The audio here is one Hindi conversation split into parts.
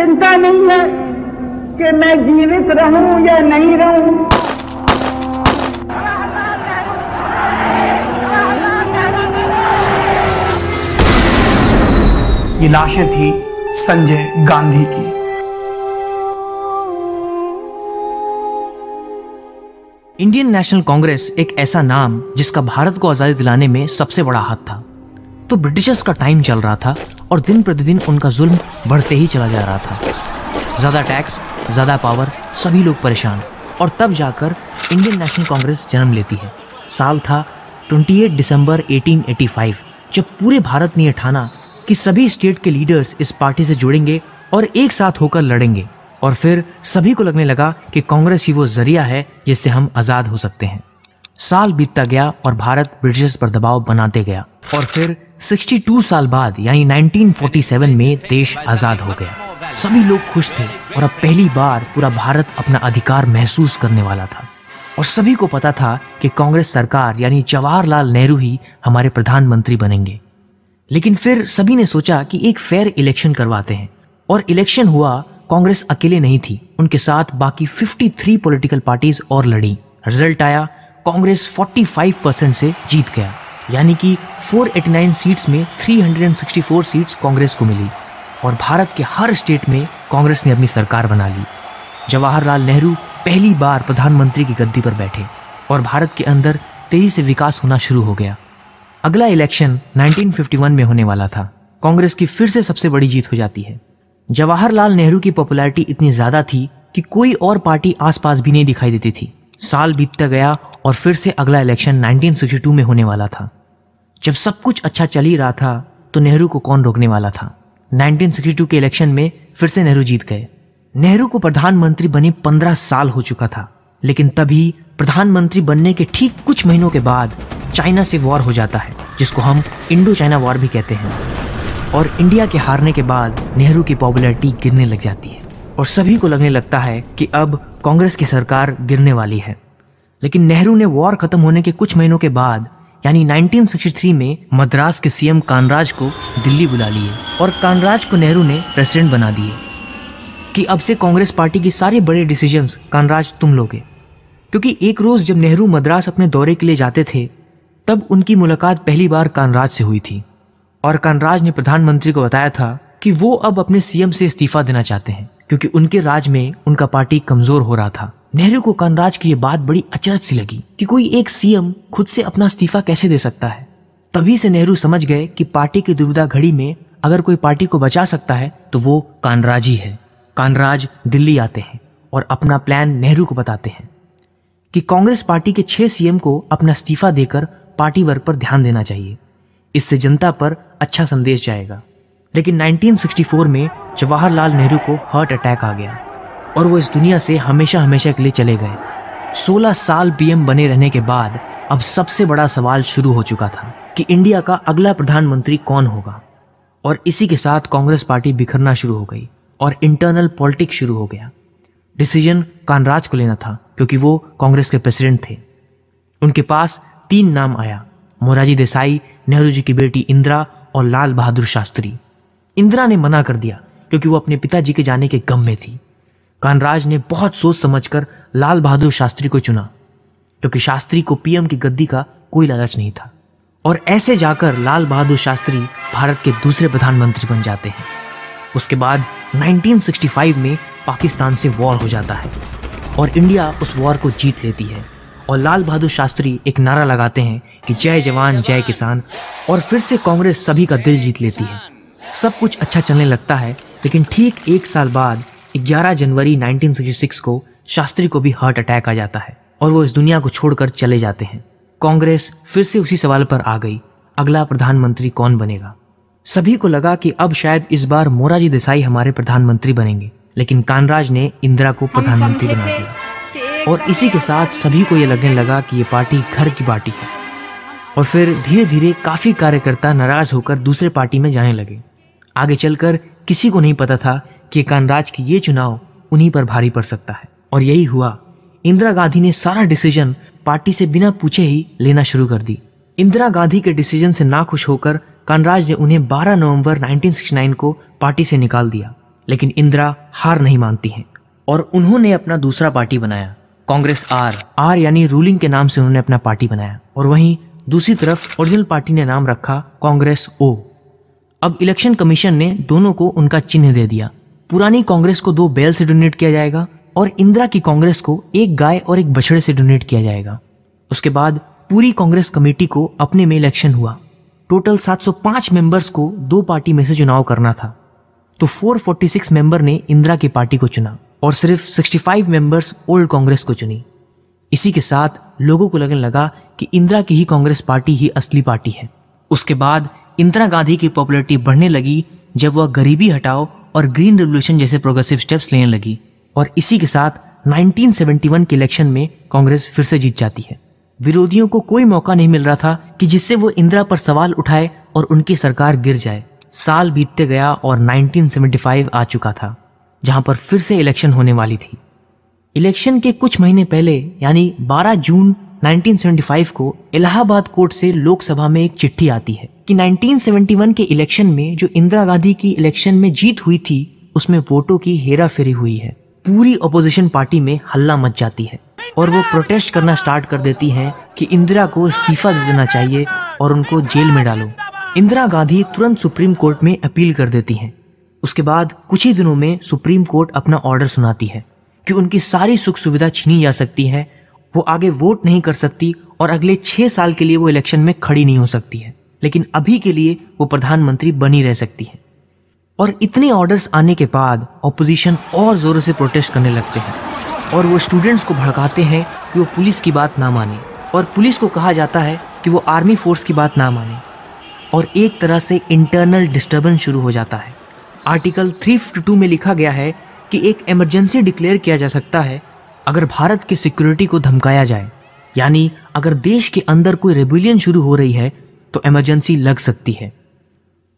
चिंता नहीं है कि मैं जीवित रहूं या नहीं रहूं। ये लाशें थी संजय गांधी की। इंडियन नेशनल कांग्रेस एक ऐसा नाम जिसका भारत को आजादी दिलाने में सबसे बड़ा हाथ था। तो ब्रिटिशर्स का टाइम चल रहा था और दिन प्रतिदिन उनका जुल्म बढ़ते ही चला जा रहा था। ज्यादा टैक्स, ज्यादा पावर, सभी लोग परेशान। और तब जाकर इंडियन नेशनल कांग्रेस जन्म लेती है। साल था 28 दिसंबर 1885, जब पूरे भारत ने यह ठाना कि सभी स्टेट के लीडर्स इस पार्टी से जुड़ेंगे और एक साथ होकर लड़ेंगे। और फिर सभी को लगने लगा कि कांग्रेस ही वो जरिया है जिससे हम आजाद हो सकते हैं। साल बीतता गया और भारत ब्रिटिशर्स पर दबाव बनाते गया और फिर 62 साल बाद यानी 1947 में देश आजाद हो गया। सभी लोग खुश थे और अब पहली बार पूरा भारत अपना अधिकार महसूस करने वाला था। और सभी को पता था कि कांग्रेस सरकार यानी जवाहरलाल नेहरू ही हमारे प्रधानमंत्री बनेंगे। लेकिन फिर सभी ने सोचा कि एक फेयर इलेक्शन करवाते हैं। और इलेक्शन हुआ। कांग्रेस अकेले नहीं थी, उनके साथ बाकी 53 पॉलिटिकल पार्टीज और लड़ी। रिजल्ट आया, कांग्रेस 45% से जीत गया, यानी कि 489 सीट्स में 364 सीट्स कांग्रेस को मिली। और भारत के हर स्टेट में कांग्रेस ने अपनी सरकार बना ली। जवाहरलाल नेहरू पहली बार प्रधानमंत्री की गद्दी पर बैठे और भारत के अंदर तेजी से विकास होना शुरू हो गया। अगला इलेक्शन 1951 में होने वाला था। कांग्रेस की फिर से सबसे बड़ी जीत हो जाती है। जवाहरलाल नेहरू की पॉपुलैरिटी इतनी ज्यादा थी कि कोई और पार्टी आसपास भी नहीं दिखाई देती थी। साल बीतता गया और फिर से अगला इलेक्शन 1962 में होने वाला था। जब सब कुछ अच्छा चल ही रहा था तो नेहरू को कौन रोकने वाला था। 1962 के इलेक्शन में फिर से नेहरू जीत गए। नेहरू को प्रधानमंत्री बने 15 साल हो चुका था। लेकिन तभी प्रधानमंत्री बनने के ठीक कुछ महीनों के बाद चाइना से वॉर हो जाता है, जिसको हम इंडो चाइना वॉर भी कहते हैं। और इंडिया के हारने के बाद नेहरू की पॉपुलैरिटी गिरने लग जाती है और सभी को लगने लगता है कि अब कांग्रेस की सरकार गिरने वाली है। लेकिन नेहरू ने वॉर खत्म होने के कुछ महीनों के बाद यानी 1963 में मद्रास के सीएम कानराज को दिल्ली बुला लिए और कानराज को नेहरू ने प्रेसिडेंट बना दिए कि अब से कांग्रेस पार्टी के सारे बड़े डिसीजंस कानराज तुम लोगे। क्योंकि एक रोज जब नेहरू मद्रास अपने दौरे के लिए जाते थे तब उनकी मुलाकात पहली बार कानराज से हुई थी और कानराज ने प्रधानमंत्री को बताया था कि वो अब अपने सीएम से इस्तीफा देना चाहते हैं क्योंकि उनके राज में उनका पार्टी कमजोर हो रहा था। नेहरू को कानराज की ये बात बड़ी अचरज सी लगी कि कोई एक सीएम खुद से अपना इस्तीफा कैसे दे सकता है। तभी से नेहरू समझ गए कि पार्टी की दुविधा घड़ी में अगर कोई पार्टी को बचा सकता है तो वो कानराज ही है। कानराज दिल्ली आते हैं और अपना प्लान नेहरू को बताते हैं कि कांग्रेस पार्टी के 6 सीएम को अपना इस्तीफा देकर पार्टी वर्क पर ध्यान देना चाहिए। इससे जनता पर अच्छा संदेश जाएगा। लेकिन 1964 में जवाहरलाल नेहरू को हार्ट अटैक आ गया और वो इस दुनिया से हमेशा हमेशा के लिए चले गए। 16 साल पीएम बने रहने के बाद अब सबसे बड़ा सवाल शुरू हो चुका था कि इंडिया का अगला प्रधानमंत्री कौन होगा। और इसी के साथ कांग्रेस पार्टी बिखरना शुरू हो गई और इंटरनल पॉलिटिक्स शुरू हो गया। डिसीजन कानराज को लेना था क्योंकि वो कांग्रेस के प्रेसिडेंट थे। उनके पास 3 नाम आया, मोरारजी देसाई, नेहरू जी की बेटी इंदिरा और लाल बहादुर शास्त्री। इंदिरा ने मना कर दिया क्योंकि वो अपने पिताजी के जाने के गम में थी। कानराज ने बहुत सोच समझकर लाल बहादुर शास्त्री को चुना क्योंकि शास्त्री को पीएम की गद्दी का कोई लालच नहीं था। और ऐसे जाकर लाल बहादुर शास्त्री भारत के दूसरे प्रधानमंत्री बन जाते हैं। उसके बाद 1965 में पाकिस्तान से वॉर हो जाता है और इंडिया उस वॉर को जीत लेती है। और लाल बहादुर शास्त्री एक नारा लगाते हैं कि जय जवान जय किसान, और फिर से कांग्रेस सभी का दिल जीत लेती है। सब कुछ अच्छा चलने लगता है। लेकिन ठीक 1 साल बाद 11 जनवरी 1966 को शास्त्री को भी हार्ट अटैक आ जाता है और वो इस दुनिया को छोड़कर चले जाते हैं। कांग्रेस फिर से उसी सवाल पर आ गई, अगला प्रधानमंत्री कौन बनेगा। सभी को लगा कि अब शायद इस बार मोरारजी देसाई हमारे प्रधानमंत्री बनेंगे, लेकिन कानराज ने इंदिरा को प्रधानमंत्री बना दिया। और इसी के साथ सभी को यह लगने लगा कि ये पार्टी घर की पार्टी है। और फिर धीरे धीरे काफी कार्यकर्ता नाराज होकर दूसरे पार्टी में जाने लगे। आगे चलकर किसी को नहीं पता था कि कानराज की ये चुनाव उन्हीं पर भारी पड़ सकता है। और यही हुआ। इंदिरा गांधी ने सारा डिसीजन पार्टी से बिना पूछे ही लेना शुरू कर दी। इंदिरा गांधी के डिसीजन से नाखुश होकर कानराज ने उन्हें 12 नवंबर 1969 को पार्टी से निकाल दिया। लेकिन इंदिरा हार नहीं मानती हैं और उन्होंने अपना दूसरा पार्टी बनाया, कांग्रेस आर यानी रूलिंग के नाम से उन्होंने अपना पार्टी बनाया। और वहीं दूसरी तरफ ओरिजिनल पार्टी ने नाम रखा कांग्रेस ओ। अब इलेक्शन कमीशन ने दोनों को उनका चिन्ह दे दिया। पुरानी कांग्रेस को 2 बैल से डोनेट किया जाएगा और इंदिरा की कांग्रेस को 1 गाय और 1 बछड़े से डोनेट किया जाएगा। उसके बाद पूरी कांग्रेस कमेटी को अपने में इलेक्शन हुआ। टोटल 705 मेंबर्स को 2 पार्टी में से चुनाव करना था, तो 446 मेंबर ने इंदिरा की पार्टी को चुना और सिर्फ 65 मेंबर्स ओल्ड कांग्रेस को चुनी। इसी के साथ लोगों को लगने लगा कि इंदिरा की ही कांग्रेस पार्टी ही असली पार्टी है। उसके बाद इंदिरा गांधी की पॉपुलैरिटी बढ़ने लगी जब वह गरीबी हटाओ और ग्रीन रेवोल्यूशन जैसे प्रोग्रेसिव स्टेप्स लेने लगी। और इसी के साथ 1971 के इलेक्शन में कांग्रेस फिर से जीत जाती है। विरोधियों को कोई मौका नहीं मिल रहा था कि जिससे वो इंदिरा पर सवाल उठाए और उनकी सरकार गिर जाए। साल बीतते गया और 1975 आ चुका था, जहां पर फिर से इलेक्शन होने वाली थी। इलेक्शन के कुछ महीने पहले यानी 12 जून 1975 को इलाहाबाद कोर्ट से लोकसभा में एक चिट्ठी आती है कि 1971 के इलेक्शन में जो इंदिरा गांधी की इलेक्शन में जीत हुई थी उसमें वोटों की हेराफेरी हुई है। पूरी अपोजिशन पार्टी में हल्ला मच जाती है और वो प्रोटेस्ट करना स्टार्ट कर देती हैं कि इंदिरा को इस्तीफा दे देना चाहिए और उनको जेल में डालो। इंदिरा गांधी तुरंत सुप्रीम कोर्ट में अपील कर देती हैं। उसके बाद कुछ ही दिनों में सुप्रीम कोर्ट अपना ऑर्डर सुनाती है कि उनकी सारी सुख सुविधा छीनी जा सकती है, वो आगे वोट नहीं कर सकती और अगले 6 साल के लिए वो इलेक्शन में खड़ी नहीं हो सकती है, लेकिन अभी के लिए वो प्रधानमंत्री बनी रह सकती है। और इतने ऑर्डर्स आने के बाद ऑपोजिशन और जोरों से प्रोटेस्ट करने लगते हैं और वो स्टूडेंट्स को भड़काते हैं कि वो पुलिस की बात ना माने और पुलिस को कहा जाता है कि वो आर्मी फोर्स की बात ना माने और एक तरह से इंटरनल डिस्टर्बेंस शुरू हो जाता है। आर्टिकल 352 में लिखा गया है कि एक इमरजेंसी डिक्लेयर किया जा सकता है अगर भारत की सिक्योरिटी को धमकाया जाए, यानी अगर देश के अंदर कोई रेबेलियन शुरू हो रही है तो इमरजेंसी लग सकती है।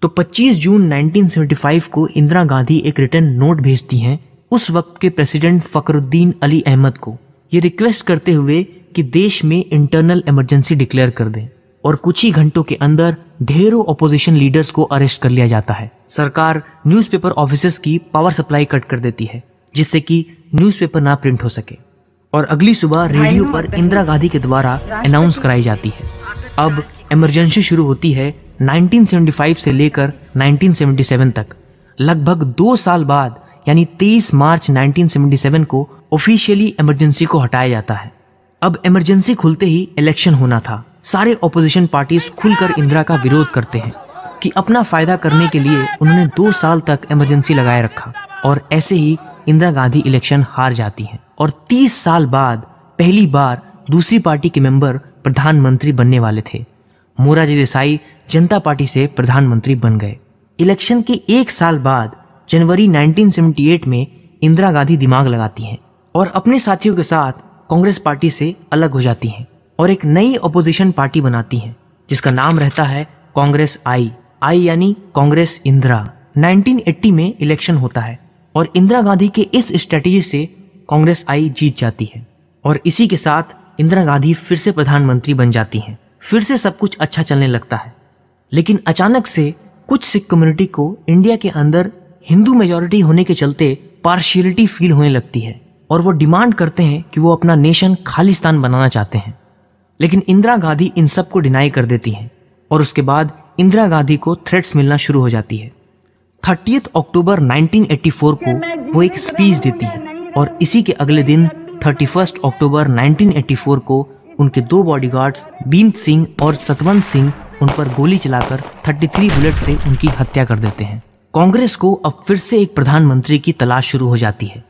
तो 25 जून 1975 को इंदिरा गांधी एक रिटर्न नोट भेजती हैं उस वक्त के प्रेसिडेंट फखरुद्दीन अली अहमद को, ये रिक्वेस्ट करते हुए कि देश में इंटरनल इमरजेंसी डिक्लेयर कर दें। और कुछ ही घंटों के अंदर ढेरों ऑपोजिशन लीडर्स को अरेस्ट कर लिया जाता है। सरकार न्यूज़पेपर ऑफिसेस की पावर सप्लाई कट कर देती है जिससे कि न्यूज़पेपर ना प्रिंट हो सके और अगली सुबह रेडियो पर इंदिरा गांधी के द्वारा अनाउंस कराई जाती है। अब इमरजेंसी शुरू होती है 1975 से लेकर 1977 तक। लगभग 2 साल बाद यानी 23 मार्च 1977 को ऑफिशियली इमरजेंसी को हटाया जाता है। अब इमरजेंसी खुलते ही इलेक्शन होना था। सारे ऑपोजिशन पार्टीज खुलकर इंदिरा का विरोध करते हैं कि अपना फायदा करने के लिए उन्होंने 2 साल तक इमरजेंसी लगाए रखा और ऐसे ही इंदिरा गांधी इलेक्शन हार जाती हैं और 30 साल बाद पहली बार दूसरी पार्टी के मेंबर प्रधानमंत्री बनने वाले थे। मोरारजी देसाई जनता पार्टी से प्रधानमंत्री बन गए। इलेक्शन के 1 साल बाद जनवरी 1978 में इंदिरा गांधी दिमाग लगाती हैं और अपने साथियों के साथ कांग्रेस पार्टी से अलग हो जाती हैं और एक नई ऑपोजिशन पार्टी बनाती हैं जिसका नाम रहता है कांग्रेस आई यानी कांग्रेस इंदिरा। 1980 में इलेक्शन होता है और इंदिरा गांधी के इस स्ट्रेटेजी से कांग्रेस आई जीत जाती है और इसी के साथ इंदिरा गांधी फिर से प्रधानमंत्री बन जाती हैं। फिर से सब कुछ अच्छा चलने लगता है, लेकिन अचानक से कुछ सिख कम्युनिटी को इंडिया के अंदर हिंदू मेजॉरिटी होने के चलते पार्शियलिटी फील होने लगती है और वो डिमांड करते हैं कि वो अपना नेशन खालिस्तान बनाना चाहते हैं। लेकिन इंदिरा गांधी इन सब को डिनाई कर देती हैं और उसके बाद इंदिरा गांधी को थ्रेट्स मिलना शुरू हो जाती है। 30 अक्टूबर 1984 को वो एक स्पीच देती हैं और इसी के अगले दिन 31 अक्टूबर 1984 को उनके 2 बॉडीगार्ड्स बींत सिंह और सतवंत सिंह उन पर गोली चलाकर 33 बुलेट से उनकी हत्या कर देते हैं। कांग्रेस को अब फिर से एक प्रधानमंत्री की तलाश शुरू हो जाती है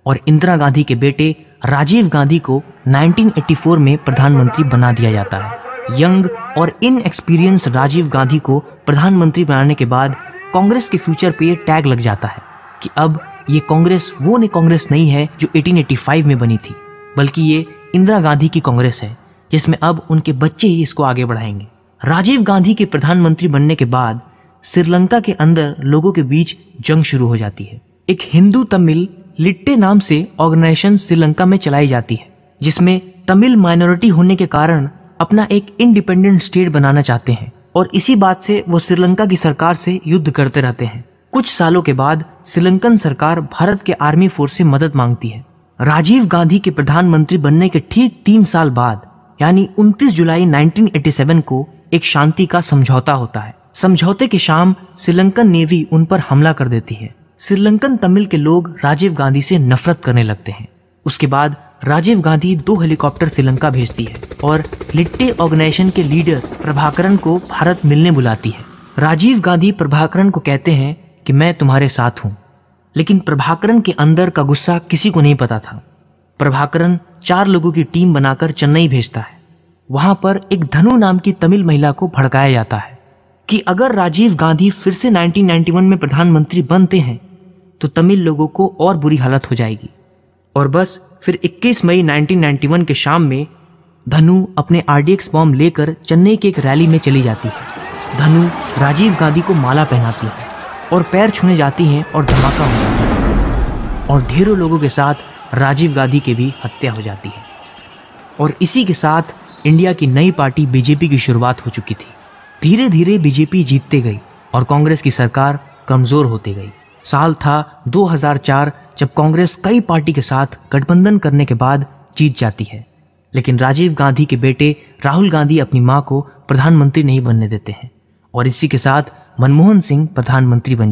और इंदिरा गांधी के बेटे राजीव गांधी को 1984 में प्रधानमंत्री बना दिया जाता है। यंग और इनएक्सपीरियंस राजीव गांधी को प्रधानमंत्री बनाने के बाद कांग्रेस के फ्यूचर पे टैग लग जाता है कि अब ये कांग्रेस वो कांग्रेस नहीं है जो 1885 में बनी थी, बल्कि ये इंदिरा गांधी की कांग्रेस है जिसमें अब उनके बच्चे ही इसको आगे बढ़ाएंगे। राजीव गांधी के प्रधानमंत्री बनने के बाद श्रीलंका के अंदर लोगों के बीच जंग शुरू हो जाती है। एक हिंदू तमिल लिट्टे नाम से ऑर्गेनाइजेशन श्रीलंका में चलाई जाती है जिसमें तमिल माइनॉरिटी होने के कारण अपना एक इंडिपेंडेंट स्टेट बनाना चाहते हैं और इसी बात से वो श्रीलंका की सरकार से युद्ध करते रहते हैं। कुछ सालों के बाद श्रीलंकन सरकार भारत के आर्मी फोर्स से मदद मांगती है। राजीव गांधी के प्रधानमंत्री बनने के ठीक 3 साल बाद यानी 29 जुलाई 1987 को एक शांति का समझौता होता है। समझौते की शाम श्रीलंकन नेवी उन पर हमला कर देती है। श्रीलंकन तमिल के लोग राजीव गांधी से नफरत करने लगते हैं। उसके बाद राजीव गांधी 2 हेलीकॉप्टर श्रीलंका भेजती है और लिट्टे ऑर्गेनाइजेशन के लीडर प्रभाकरन को भारत मिलने बुलाती है। राजीव गांधी प्रभाकरन को कहते हैं कि मैं तुम्हारे साथ हूं, लेकिन प्रभाकरन के अंदर का गुस्सा किसी को नहीं पता था। प्रभाकरन 4 लोगों की टीम बनाकर चेन्नई भेजता है। वहां पर एक धनु नाम की तमिल महिला को भड़काया जाता है कि अगर राजीव गांधी फिर से 1991 में प्रधानमंत्री बनते हैं तो तमिल लोगों को और बुरी हालत हो जाएगी। और बस फिर 21 मई 1991 के शाम में धनु अपने RDX बॉम्ब लेकर चेन्नई की एक रैली में चली जाती है। धनु राजीव गांधी को माला पहनाती है और पैर छूने जाती हैं और धमाका हो जाता है और ढेरों लोगों के साथ राजीव गांधी की भी हत्या हो जाती है। और इसी के साथ इंडिया की नई पार्टी बीजेपी की शुरुआत हो चुकी थी। धीरे धीरे बीजेपी जीतते गई और कांग्रेस की सरकार कमजोर होती गई। साल था 2004 जब कांग्रेस कई पार्टी के साथ गठबंधन करने के बाद जीत जाती है, लेकिन राजीव गांधी के बेटे राहुल गांधी अपनी मां को प्रधानमंत्री नहीं बनने देते हैं और इसी के साथ मनमोहन सिंह प्रधानमंत्री बन